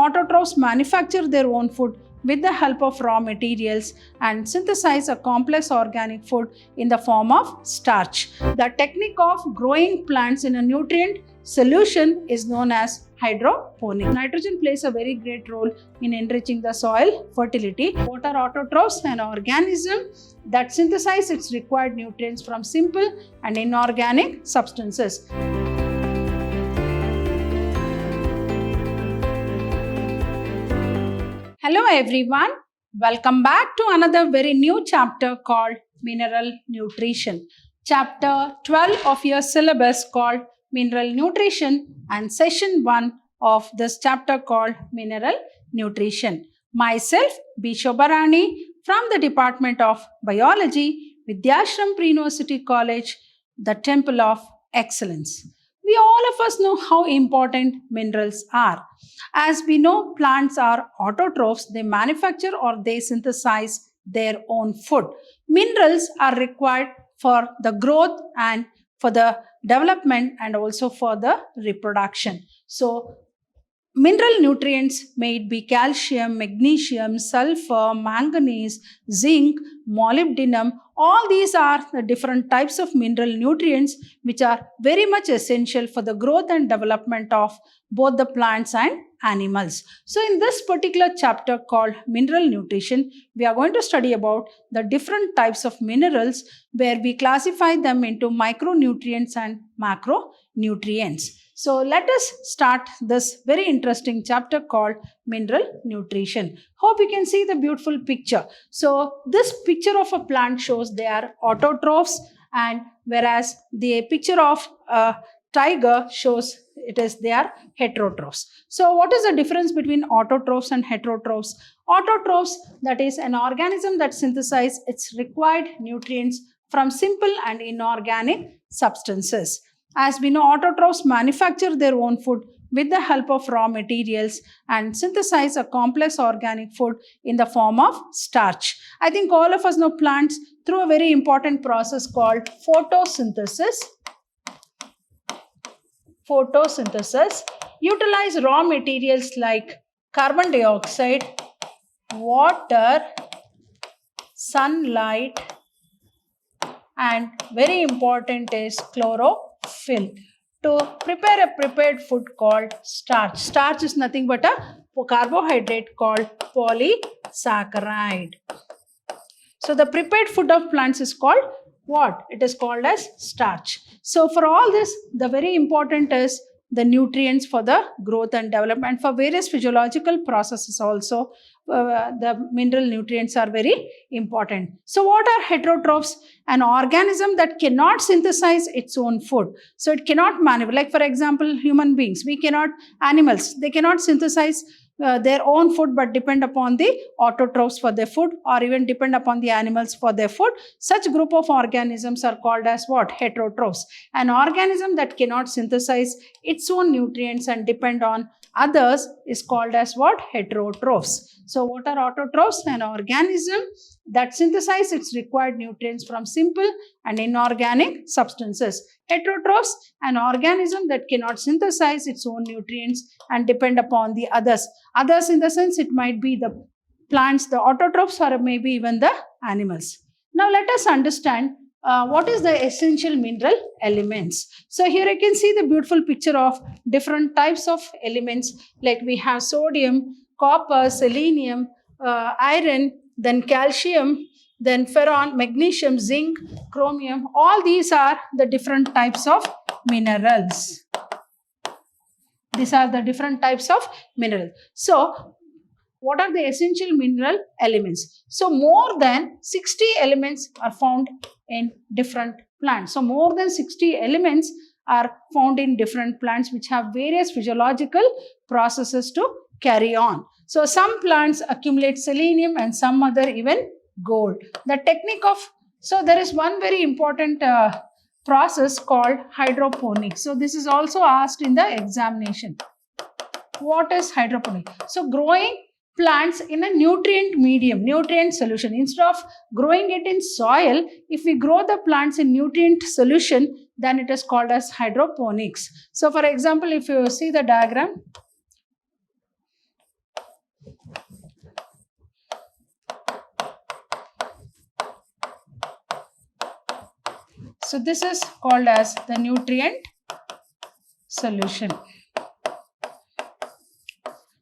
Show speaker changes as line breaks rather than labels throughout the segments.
autotrophs manufacture their own food with the help of raw materials and synthesize a complex organic food in the form of starch. The technique of growing plants in a nutrient solution is known as hydroponics. Nitrogen plays a very great role in enriching the soil fertility. What are autotrophs? An organism that synthesize its required nutrients from simple and inorganic substances. Hello everyone, welcome back to another very new chapter called Mineral Nutrition. Chapter 12 of your syllabus called Mineral Nutrition and session 1 of this chapter called Mineral Nutrition. Myself, B. Shobharani from the Department of Biology, Vidyashram Pre-University College, the Temple of Excellence. We all of us know how important minerals are. As we know, plants are autotrophs. They manufacture or they synthesize their own food. Minerals are required for the growth and for the development and also for the reproduction. So, mineral nutrients may it be calcium, magnesium, sulfur, manganese, zinc, molybdenum. All these are the different types of mineral nutrients which are very much essential for the growth and development of both the plants and animals. So in this particular chapter called Mineral Nutrition, we are going to study about the different types of minerals where we classify them into micronutrients and macronutrients. So let us start this very interesting chapter called Mineral Nutrition. Hope you can see the beautiful picture. So this picture of a plant shows they are autotrophs, and whereas the picture of a tiger shows they are heterotrophs. So what is the difference between autotrophs and heterotrophs? Autotrophs, that is an organism that synthesizes its required nutrients from simple and inorganic substances. As we know, autotrophs manufacture their own food with the help of raw materials and synthesize a complex organic food in the form of starch. I think all of us know plants through a very important process called photosynthesis. Photosynthesis utilize raw materials like carbon dioxide, water, sunlight, and very important is chlorophyll to prepare a prepared food called starch. Starch is nothing but a carbohydrate called polysaccharide. So the prepared food of plants is called what? It is called as starch. So for all this, the very important is the nutrients for the growth and development. For various physiological processes also, the mineral nutrients are very important. So what are heterotrophs? An organism that cannot synthesize its own food. So it cannot manufacture, like for example, human beings, animals, they cannot synthesize their own food but depend upon the autotrophs for their food, or even depend upon the animals for their food. Such group of organisms are called as what? Heterotrophs. An organism that cannot synthesize its own nutrients and depend on others is called as what? Heterotrophs. So what are autotrophs? An organism that synthesizes its required nutrients from simple and inorganic substances. Heterotrophs, an organism that cannot synthesize its own nutrients and depend upon the others. Others in the sense it might be the plants, the autotrophs, or maybe even the animals. Now let us understand what is the essential mineral elements. So here you can see the beautiful picture of different types of elements, like we have sodium, copper, selenium, iron, then calcium, then ferron, magnesium, zinc, chromium. All these are the different types of minerals. These are the different types of minerals. So what are the essential mineral elements? So more than 60 elements are found in different plants. So more than 60 elements are found in different plants which have various physiological processes to carry on. So some plants accumulate selenium and some other even gold. The technique of, so there is one very important process called hydroponics. So this is also asked in the examination. What is hydroponics? So growing plants in a nutrient medium, nutrient solution. Instead of growing it in soil, if we grow the plants in nutrient solution, then it is called as hydroponics. So for example, if you see the diagram, So this is called as the nutrient solution.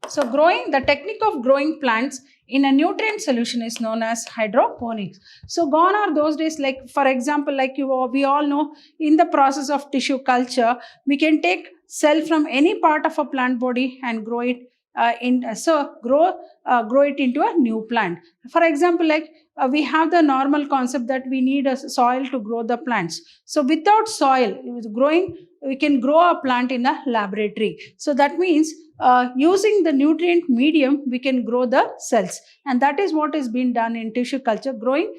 So the technique of growing plants in a nutrient solution is known as hydroponics. So gone are those days, like for example, we all know, in the process of tissue culture, we can take cell from any part of a plant body and grow it grow it into a new plant. For example, we have the normal concept that we need a soil to grow the plants. So without soil growing, we can grow a plant in a laboratory. So that means using the nutrient medium, we can grow the cells, and that is what is being done in tissue culture, growing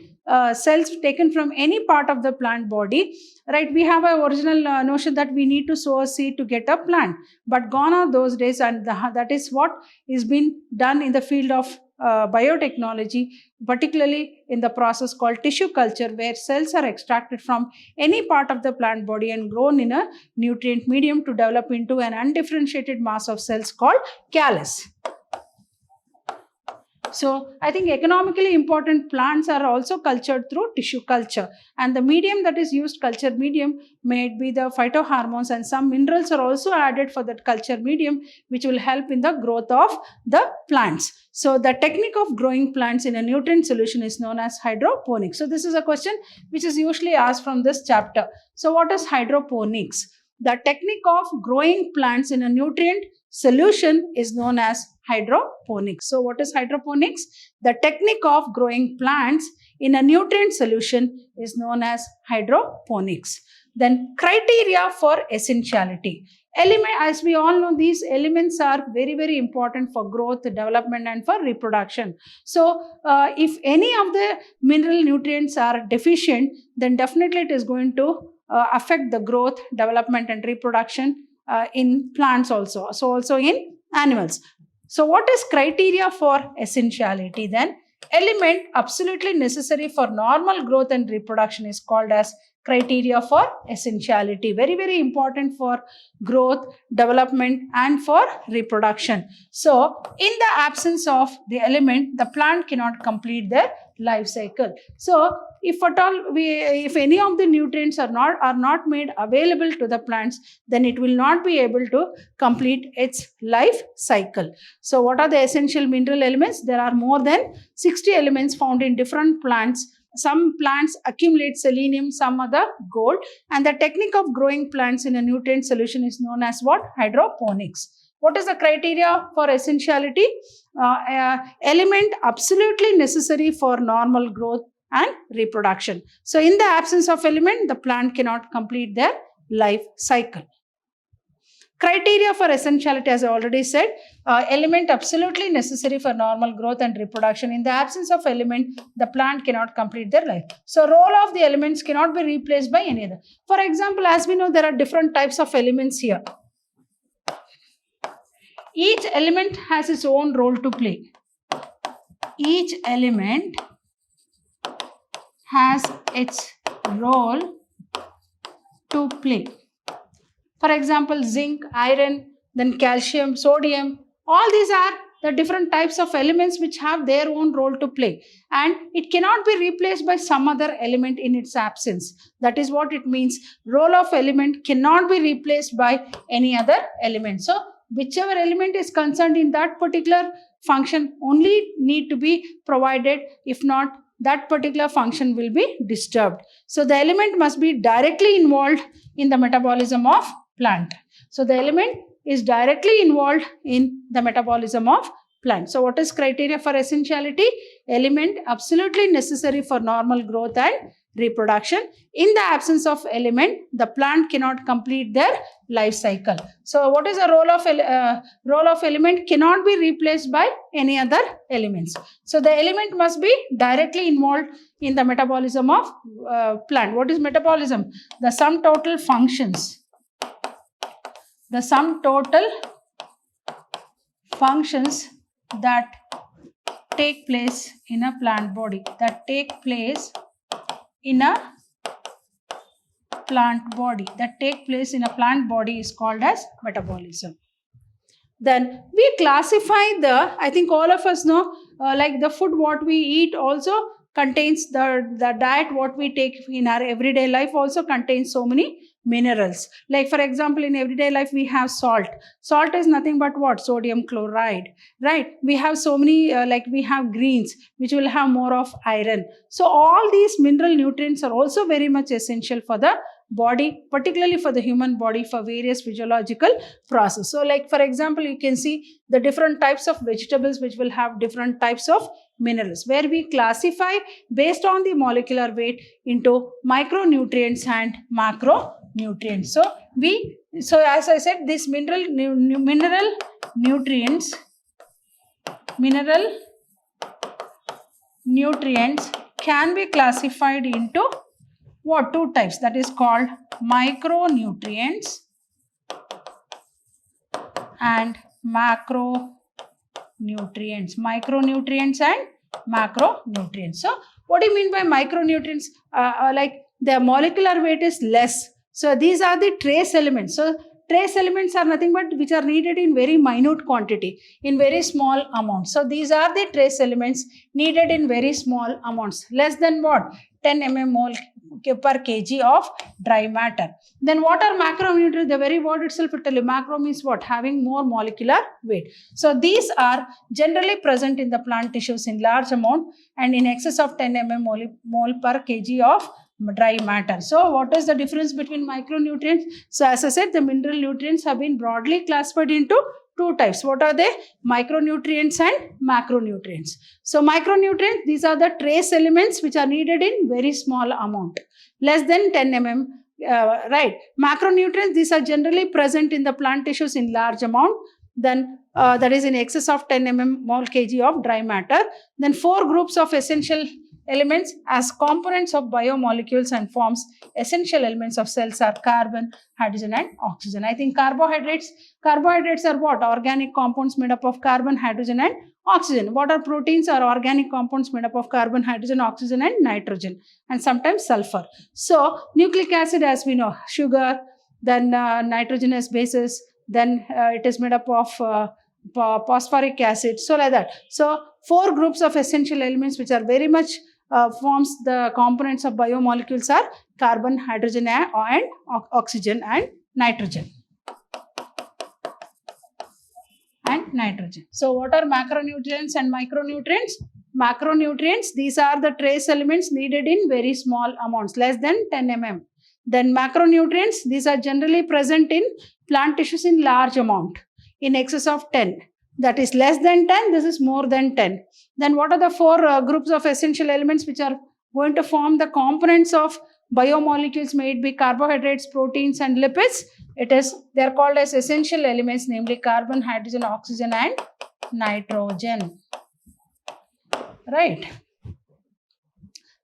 cells taken from any part of the plant body. Right? We have an original notion that we need to sow a seed to get a plant, but gone are those days, and that is what is being done in the field of biotechnology, particularly in the process called tissue culture, where cells are extracted from any part of the plant body and grown in a nutrient medium to develop into an undifferentiated mass of cells called callus. So I think economically important plants are also cultured through tissue culture, and the medium that is used, culture medium, may be the phytohormones, and some minerals are also added for that culture medium, which will help in the growth of the plants. So the technique of growing plants in a nutrient solution is known as hydroponics. So this is a question which is usually asked from this chapter. So what is hydroponics? The technique of growing plants in a nutrient solution is known as hydroponics. So what is hydroponics? The technique of growing plants in a nutrient solution is known as hydroponics. Then criteria for essentiality. As we all know, these elements are very, very important for growth, development, and for reproduction. So if any of the mineral nutrients are deficient, then definitely it is going to affect the growth, development, and reproduction in plants also. So also in animals. So what is criteria for essentiality then? Element absolutely necessary for normal growth and reproduction is called as criteria for essentiality. Very, very important for growth, development, and for reproduction. So in the absence of the element, the plant cannot complete their life cycle. So if at all if any of the nutrients are not made available to the plants, then it will not be able to complete its life cycle. So what are the essential mineral elements? There are more than 60 elements found in different plants. Some plants accumulate selenium, some other gold, and the technique of growing plants in a nutrient solution is known as what? Hydroponics. What is the criteria for essentiality? Element absolutely necessary for normal growth and reproduction. So in the absence of element, the plant cannot complete their life cycle. Criteria for essentiality, as I already said, element absolutely necessary for normal growth and reproduction. In the absence of element, the plant cannot complete their life. So role of the elements cannot be replaced by any other. For example, as we know, there are different types of elements here. Each element has its own role to play. Each element has its role to play. For example, zinc, iron, then calcium, sodium, all these are the different types of elements which have their own role to play, and it cannot be replaced by some other element in its absence. That is what it means. Role of element cannot be replaced by any other element. So whichever element is concerned in that particular function only need to be provided. If not, that particular function will be disturbed. So the element must be directly involved in the metabolism of plant. So the element is directly involved in the metabolism of plant. So what is criteria for essentiality? Element absolutely necessary for normal growth and reproduction. In the absence of element, the plant cannot complete their life cycle. So what is the role of element? Cannot be replaced by any other elements. So the element must be directly involved in the metabolism of plant. What is metabolism? The sum total functions. The sum total functions that take place in a plant body. That take place in a plant body. That take place in a plant body is called as metabolism. Then we classify I think all of us know, like the food what we eat also contains the diet what we take in our everyday life also contains so many minerals. Like for example, in everyday life we have salt. Salt is nothing but what? Sodium chloride, right? We have so many like we have greens which will have more of iron. So all these mineral nutrients are also very much essential for the body, particularly for the human body, for various physiological process. So like for example, you can see the different types of vegetables which will have different types of minerals, where we classify based on the molecular weight into micronutrients and macronutrients. So as I said, these mineral nutrients can be classified into what? Two types, that is called micronutrients and macronutrients. Micronutrients and macronutrients. So what do you mean by micronutrients? Like their molecular weight is less. So these are the trace elements. So trace elements are nothing but which are needed in very minute quantity, in very small amounts. So these are the trace elements needed in very small amounts, less than what? 10 mmol per kg of dry matter. Then what are macronutrients? The very word itself will tell you. Macro means what? Having more molecular weight. So these are generally present in the plant tissues in large amount and in excess of 10 mmol per kg of dry matter. So what is the difference between micronutrients? So as I said, the mineral nutrients have been broadly classified into two types. What are they? Micronutrients and macronutrients. So micronutrients, these are the trace elements which are needed in very small amount, less than 10 mm. Right. Macronutrients, these are generally present in the plant tissues in large amount. Then that is in excess of 10 mmol kg of dry matter. Then four groups of essential elements as components of biomolecules and forms essential elements of cells are carbon, hydrogen and oxygen. I think carbohydrates are what? Organic compounds made up of carbon, hydrogen and oxygen. What are proteins? Are organic compounds made up of carbon, hydrogen, oxygen and nitrogen, and sometimes sulfur. So nucleic acid, as we know, sugar, then nitrogenous bases, then it is made up of phosphoric acid, so like that. So four groups of essential elements which are very much forms the components of biomolecules are carbon, hydrogen and oxygen and nitrogen. So what are macronutrients and micronutrients? Macronutrients, these are the trace elements needed in very small amounts, less than 10 mm. Then macronutrients, these are generally present in plant tissues in large amount, in excess of 10. That is less than 10, this is more than 10. Then what are the four groups of essential elements which are going to form the components of biomolecules? May it be carbohydrates, proteins and lipids. They are called as essential elements, namely carbon, hydrogen, oxygen and nitrogen. Right.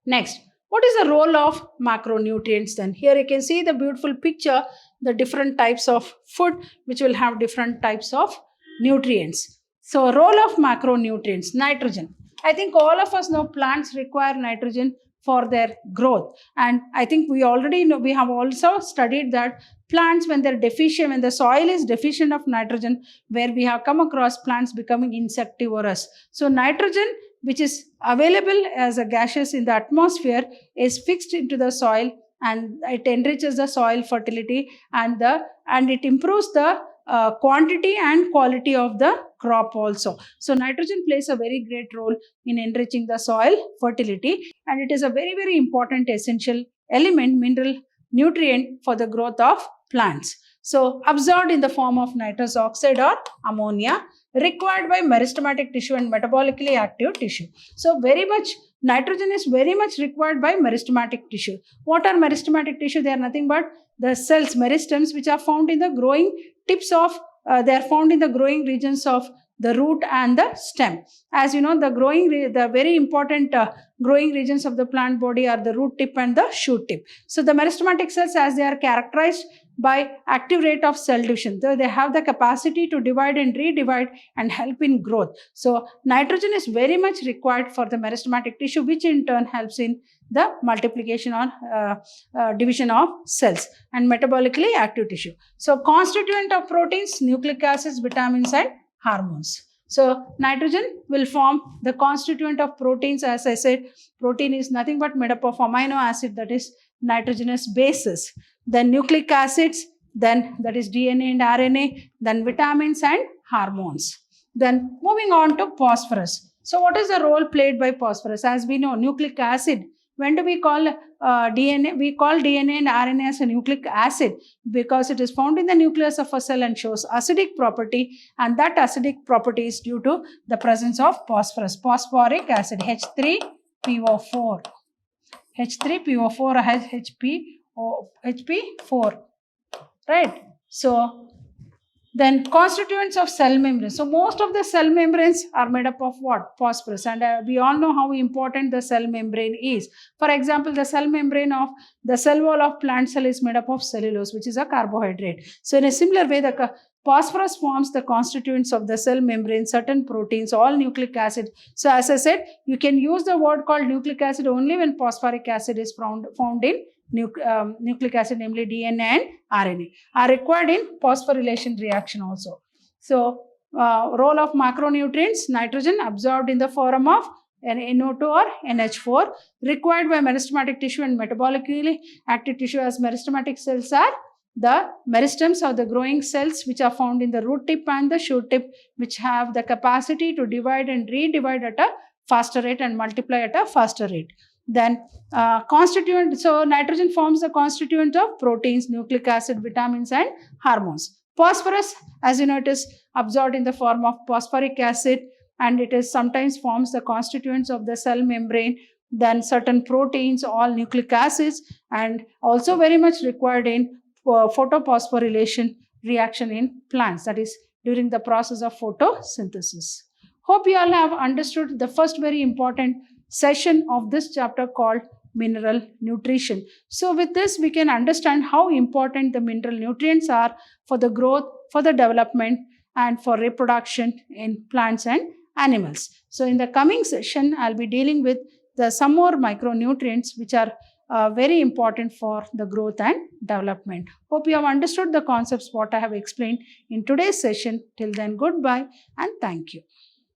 Next, what is the role of macronutrients then? Here you can see the beautiful picture, the different types of food which will have different types of nutrients. So role of macronutrients, nitrogen. I think all of us know plants require nitrogen for their growth, and I think we already know, we have also studied that plants, when they're deficient, when the soil is deficient of nitrogen, where we have come across plants becoming insectivorous. So nitrogen, which is available as a gaseous in the atmosphere, is fixed into the soil and it enriches the soil fertility and it improves the quantity and quality of the crop also. So nitrogen plays a very great role in enriching the soil fertility, and it is a very, very important essential element, mineral nutrient for the growth of plants. So absorbed in the form of nitrous oxide or ammonia, required by meristematic tissue and metabolically active tissue. So very much nitrogen is very much required by meristematic tissue. What are meristematic tissue? They are nothing but the cells, meristems, which are found in the growing tips of, they are found in the growing regions of the root and the stem. As you know, the very important growing regions of the plant body are the root tip and the shoot tip. So the meristematic cells, as they are characterized by active rate of cell division, so they have the capacity to divide and redivide and help in growth. So nitrogen is very much required for the meristematic tissue, which in turn helps in the multiplication or division of cells and metabolically active tissue. So constituent of proteins, nucleic acids, vitamins and hormones. So nitrogen will form the constituent of proteins. As I said, protein is nothing but made up of amino acid, that is nitrogenous bases, then nucleic acids, then that is DNA and RNA, then vitamins and hormones. Then moving on to phosphorus. So what is the role played by phosphorus? As we know, nucleic acid. When do we call DNA? We call DNA and RNA as a nucleic acid because it is found in the nucleus of a cell and shows acidic property, and that acidic property is due to the presence of phosphorus, phosphoric acid, H3PO4. H3PO4 has HP4, right? So then constituents of cell membrane. So most of the cell membranes are made up of what? Phosphorus. And we all know how important the cell membrane is. For example, the cell membrane of the cell wall of plant cell is made up of cellulose, which is a carbohydrate. So in a similar way, the phosphorus forms the constituents of the cell membrane, certain proteins, all nucleic acid. So as I said, you can use the word called nucleic acid only when phosphoric acid is found in nucleic acid, namely DNA and RNA, are required in phosphorylation reaction also. So role of macronutrients: nitrogen absorbed in the form of an NO2 or NH4, required by meristematic tissue and metabolically active tissue, as meristematic cells are the meristems or the growing cells which are found in the root tip and the shoot tip, which have the capacity to divide and redivide at a faster rate and multiply at a faster rate. Then constituent, so nitrogen forms the constituent of proteins, nucleic acid, vitamins and hormones. Phosphorus, as you know, it is absorbed in the form of phosphoric acid, and it is sometimes forms the constituents of the cell membrane, then certain proteins, all nucleic acids, and also very much required in photophosphorylation reaction in plants, that is during the process of photosynthesis. Hope you all have understood the first very important session of this chapter called mineral nutrition. So with this, we can understand how important the mineral nutrients are for the growth, for the development, and for reproduction in plants and animals. So in the coming session, I'll be dealing with some more micronutrients which are very important for the growth and development. Hope you have understood the concepts what I have explained in today's session. Till then, goodbye and thank you.